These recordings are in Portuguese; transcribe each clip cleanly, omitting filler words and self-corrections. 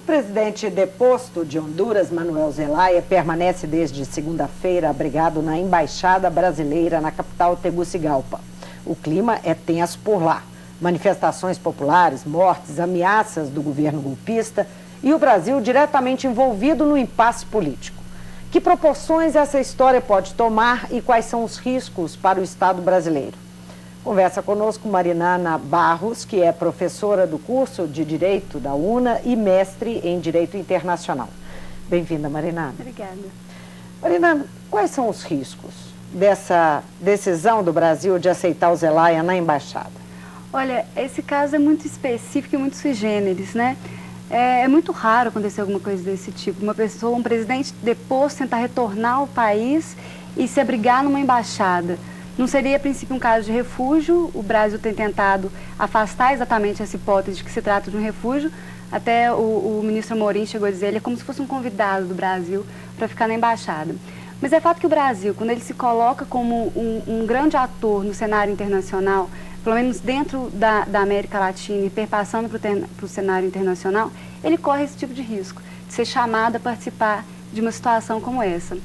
presidente deposto de Honduras, Manuel Zelaya, permanece desde segunda-feira abrigado na Embaixada Brasileira na capital Tegucigalpa. O clima é tenso por lá. Manifestações populares, mortes, ameaças do governo golpista e o Brasil diretamente envolvido no impasse político. Que proporções essa história pode tomar e quais são os riscos para o Estado brasileiro? Conversa conosco Marinana Barros, que é professora do curso de Direito da UNA e mestre em Direito Internacional. Bem-vinda, Marinana. Obrigada. Marinana, quais são os riscos dessa decisão do Brasil de aceitar o Zelaya na embaixada? Olha, esse caso é muito específico e muito sui generis, né? É muito raro acontecer alguma coisa desse tipo. Uma pessoa, um presidente deposto, tentar retornar ao país e se abrigar numa embaixada. Não seria, a princípio, um caso de refúgio. O Brasil tem tentado afastar exatamente essa hipótese de que se trata de um refúgio. Até o ministro Amorim chegou a dizer, ele é como se fosse um convidado do Brasil para ficar na embaixada. Mas é fato que o Brasil, quando ele se coloca como um grande ator no cenário internacional, pelo menos dentro da América Latina e perpassando para o cenário internacional, ele corre esse tipo de risco, de ser chamado a participar de uma situação como essa.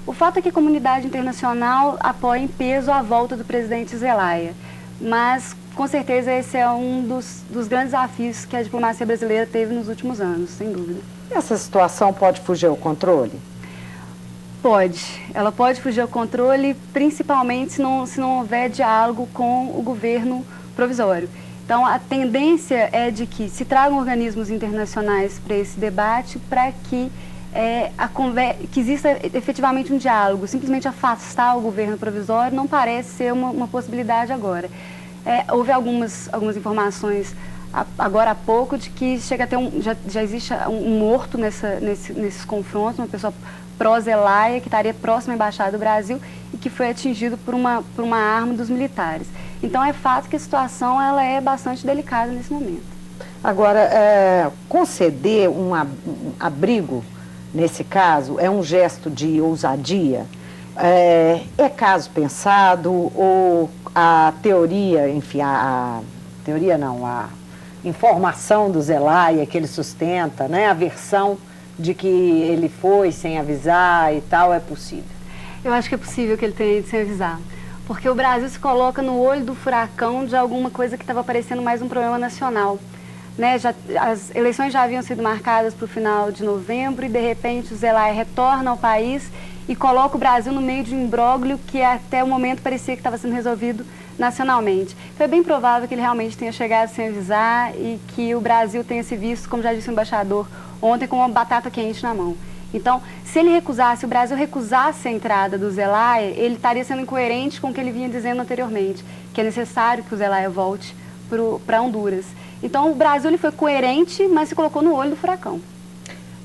O fato é que a comunidade internacional apoia em peso a volta do presidente Zelaya, mas com certeza esse é um dos grandes desafios que a diplomacia brasileira teve nos últimos anos, sem dúvida. Essa situação pode fugir ao controle? Pode. Ela pode fugir ao controle, principalmente se não houver diálogo com o governo provisório. Então, a tendência é de que se tragam organismos internacionais para esse debate, para que que exista efetivamente um diálogo. Simplesmente afastar o governo provisório não parece ser uma possibilidade agora. Houve algumas informações agora há pouco de que chega a ter já existe um morto nesses confrontos, uma pessoa pró-Zelaya que estaria próxima à Embaixada do Brasil e que foi atingido por uma arma dos militares. Então é fato que a situação ela é bastante delicada nesse momento. Agora, conceder um abrigo nesse caso, é um gesto de ousadia? É caso pensado ou a teoria, enfim, a teoria não, a informação do Zelaya que ele sustenta, né, a versão de que ele foi sem avisar e tal, é possível? Eu acho que é possível que ele tenha ido sem avisar, porque o Brasil se coloca no olho do furacão de alguma coisa que estava parecendo mais um problema nacional. Né, as eleições já haviam sido marcadas para o final de novembro e, de repente, o Zelaya retorna ao país e coloca o Brasil no meio de um imbróglio que até o momento parecia que estava sendo resolvido nacionalmente. Então, é bem provável que ele realmente tenha chegado sem avisar e que o Brasil tenha se visto, como já disse o embaixador ontem, com uma batata quente na mão. Então, se o Brasil recusasse a entrada do Zelaya, ele estaria sendo incoerente com o que ele vinha dizendo anteriormente, que é necessário que o Zelaya volte para Honduras. Então, o Brasil ele foi coerente, mas se colocou no olho do furacão.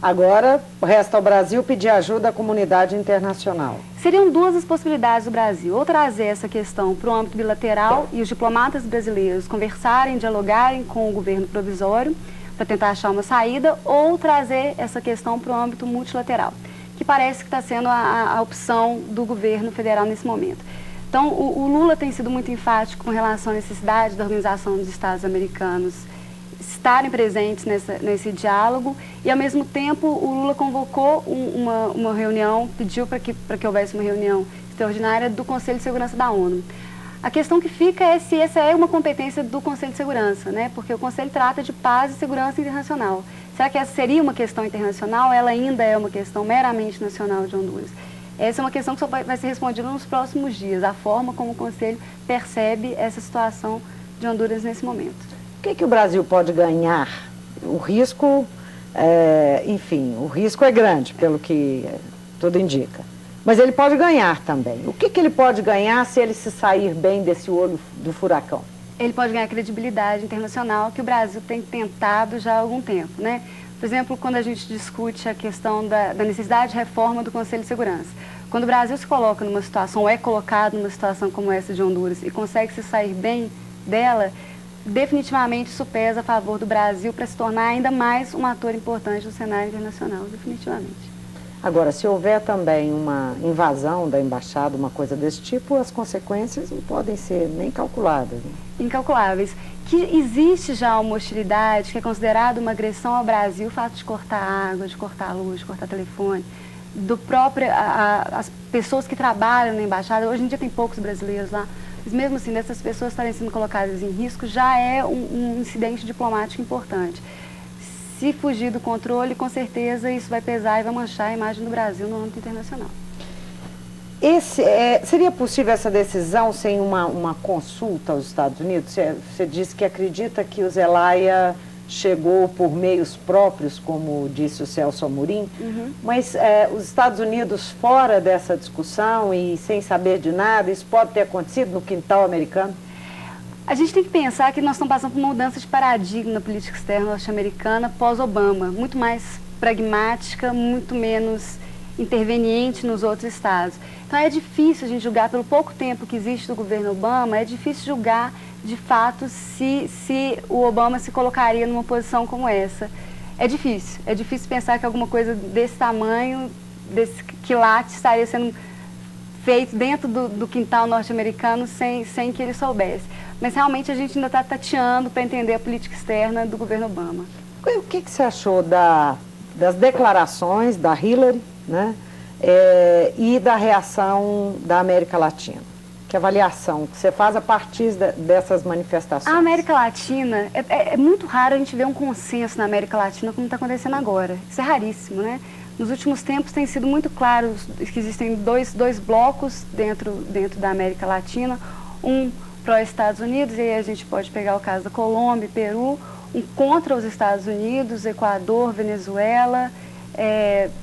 Agora, resta ao Brasil pedir ajuda à comunidade internacional. Seriam duas as possibilidades do Brasil. Ou trazer essa questão para o âmbito bilateral e os diplomatas brasileiros conversarem, dialogarem com o governo provisório para tentar achar uma saída, ou trazer essa questão para o âmbito multilateral, que parece que está sendo a opção do governo federal nesse momento. Então, o Lula tem sido muito enfático com relação à necessidade da Organização dos Estados Americanos estarem presentes nesse diálogo e, ao mesmo tempo, o Lula convocou uma reunião, pediu para que houvesse uma reunião extraordinária do Conselho de Segurança da ONU. A questão que fica é se essa é uma competência do Conselho de Segurança, né? Porque o Conselho trata de paz e segurança internacional. Será que essa seria uma questão internacional? Ela ainda é uma questão meramente nacional de Honduras? Essa é uma questão que só vai ser respondida nos próximos dias, a forma como o Conselho percebe essa situação de Honduras nesse momento. O que o Brasil pode ganhar? O risco, enfim, o risco é grande, pelo que tudo indica. Mas ele pode ganhar também. O que ele pode ganhar se ele se sair bem desse olho do furacão? Ele pode ganhar credibilidade internacional, que o Brasil tem tentado já há algum tempo, né? Por exemplo, quando a gente discute a questão da necessidade de reforma do Conselho de Segurança. Quando o Brasil se coloca numa situação, ou é colocado numa situação como essa de Honduras, e consegue se sair bem dela, definitivamente isso pesa a favor do Brasil para se tornar ainda mais um ator importante no cenário internacional, definitivamente. Agora, se houver também uma invasão da embaixada, uma coisa desse tipo, as consequências não podem ser nem calculadas. Né? Incalculáveis. Que existe já uma hostilidade que é considerada uma agressão ao Brasil, o fato de cortar água, de cortar luz, de cortar telefone, do próprio, as pessoas que trabalham na embaixada. Hoje em dia tem poucos brasileiros lá, mas mesmo assim, dessas pessoas estarem sendo colocadas em risco, já é um incidente diplomático importante. Se fugir do controle, com certeza isso vai pesar e vai manchar a imagem do Brasil no âmbito internacional. Seria possível essa decisão sem uma consulta aos Estados Unidos? Você disse que acredita que o Zelaya chegou por meios próprios, como disse o Celso Amorim, mas os Estados Unidos fora dessa discussão e sem saber de nada, isso pode ter acontecido no quintal americano? A gente tem que pensar que nós estamos passando por uma mudança de paradigma na política externa norte-americana pós-Obama, muito mais pragmática, muito menos interveniente nos outros estados. Então é difícil a gente julgar, pelo pouco tempo que existe do governo Obama, é difícil julgar de fato se o Obama se colocaria numa posição como essa. É difícil pensar que alguma coisa desse tamanho, desse quilate, estaria sendo feito dentro do quintal norte-americano sem que ele soubesse. Mas realmente a gente ainda está tateando para entender a política externa do governo Obama. O que você achou das declarações da Hillary, né, e da reação da América Latina? Que avaliação que você faz a partir dessas manifestações? A América Latina, é muito raro a gente ver um consenso na América Latina como está acontecendo agora. Isso é raríssimo, né? Nos últimos tempos tem sido muito claro que existem dois blocos dentro da América Latina, um pró-Estados Unidos, e aí a gente pode pegar o caso da Colômbia e Peru, um contra os Estados Unidos, Equador, Venezuela,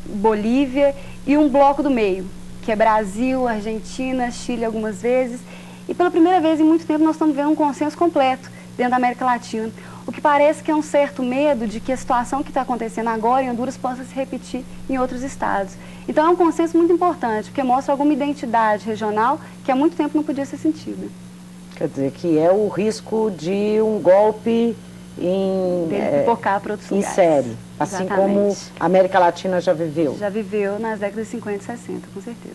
Bolívia, e um bloco do meio, que é Brasil, Argentina, Chile algumas vezes, e pela primeira vez em muito tempo nós estamos vendo um consenso completo dentro da América Latina, o que parece que é um certo medo de que a situação que está acontecendo agora em Honduras possa se repetir em outros estados. Então é um consenso muito importante, porque mostra alguma identidade regional que há muito tempo não podia ser sentida. Quer dizer, que é o risco de um golpe em série, assim Exatamente. Como a América Latina já viveu. Já viveu nas décadas de 50 e 60, com certeza.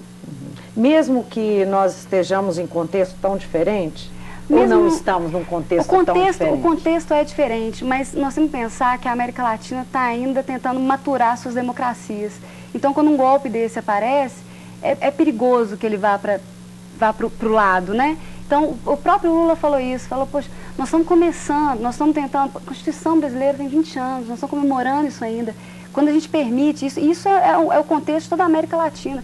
Mesmo que nós estejamos em contexto tão diferente, ou não estamos num contexto tão diferente? O contexto é diferente, mas nós temos que pensar que a América Latina está ainda tentando maturar suas democracias. Então, quando um golpe desse aparece, é perigoso que ele vá para o lado, né? Então, o próprio Lula falou isso, falou, poxa, nós estamos começando, nós estamos tentando, a Constituição brasileira tem 20 anos, nós estamos comemorando isso ainda. Quando a gente permite isso é o contexto de toda a América Latina.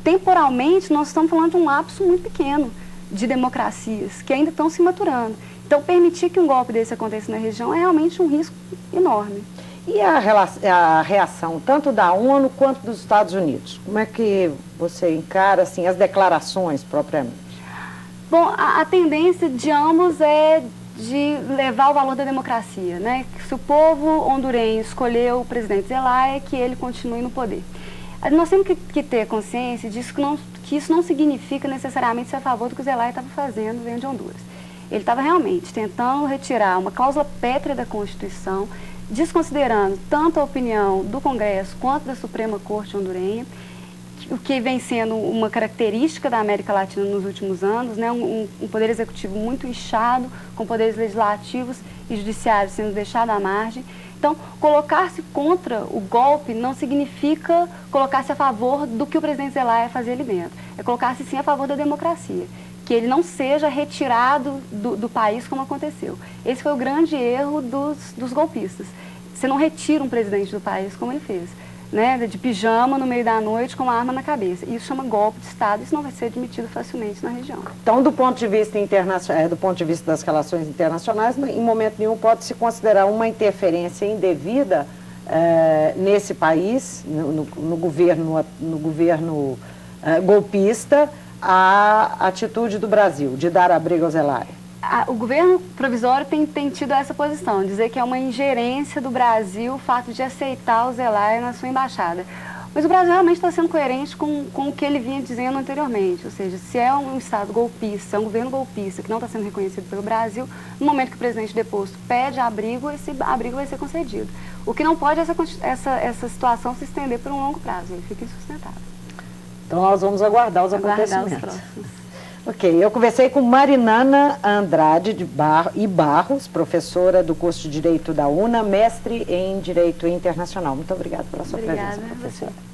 Temporalmente, nós estamos falando de um lapso muito pequeno de democracias, que ainda estão se maturando. Então, permitir que um golpe desse aconteça na região é realmente um risco enorme. E a reação tanto da ONU quanto dos Estados Unidos? Como é que você encara assim, as declarações propriamente? Bom, a tendência de ambos é de levar o valor da democracia, né? Se o povo hondurenho escolheu o presidente Zelaya, que ele continue no poder. Nós temos que ter consciência disso, que isso não significa necessariamente ser a favor do que o Zelaya estava fazendo dentro de Honduras. Ele estava realmente tentando retirar uma cláusula pétrea da Constituição, desconsiderando tanto a opinião do Congresso quanto da Suprema Corte hondurenha, o que vem sendo uma característica da América Latina nos últimos anos, né? Um poder executivo muito inchado, com poderes legislativos e judiciários sendo deixados à margem. Então, colocar-se contra o golpe não significa colocar-se a favor do que o presidente Zelaya fazia ali dentro. É colocar-se sim a favor da democracia, que ele não seja retirado do país como aconteceu. Esse foi o grande erro dos golpistas. Você não retira um presidente do país como ele fez, né, de pijama no meio da noite com uma arma na cabeça. Isso chama golpe de Estado, isso não vai ser admitido facilmente na região. Então, do ponto de vista internacional, do ponto de vista das relações internacionais, em momento nenhum pode se considerar uma interferência indevida nesse país, no governo golpista, a atitude do Brasil de dar abrigo ao Zelaya. O governo provisório tem tido essa posição, dizer que é uma ingerência do Brasil o fato de aceitar o Zelaya na sua embaixada. Mas o Brasil realmente está sendo coerente com o que ele vinha dizendo anteriormente, ou seja, se é um Estado golpista, é um governo golpista que não está sendo reconhecido pelo Brasil, no momento que o presidente deposto pede abrigo, esse abrigo vai ser concedido. O que não pode é essa situação se estender por um longo prazo, ele fica insustentável. Então nós vamos aguardar os acontecimentos. Os próximos. Ok, eu conversei com Marinana Andrade Barros, professora do curso de Direito da UNA, mestre em Direito Internacional. Muito obrigada pela sua presença, professora.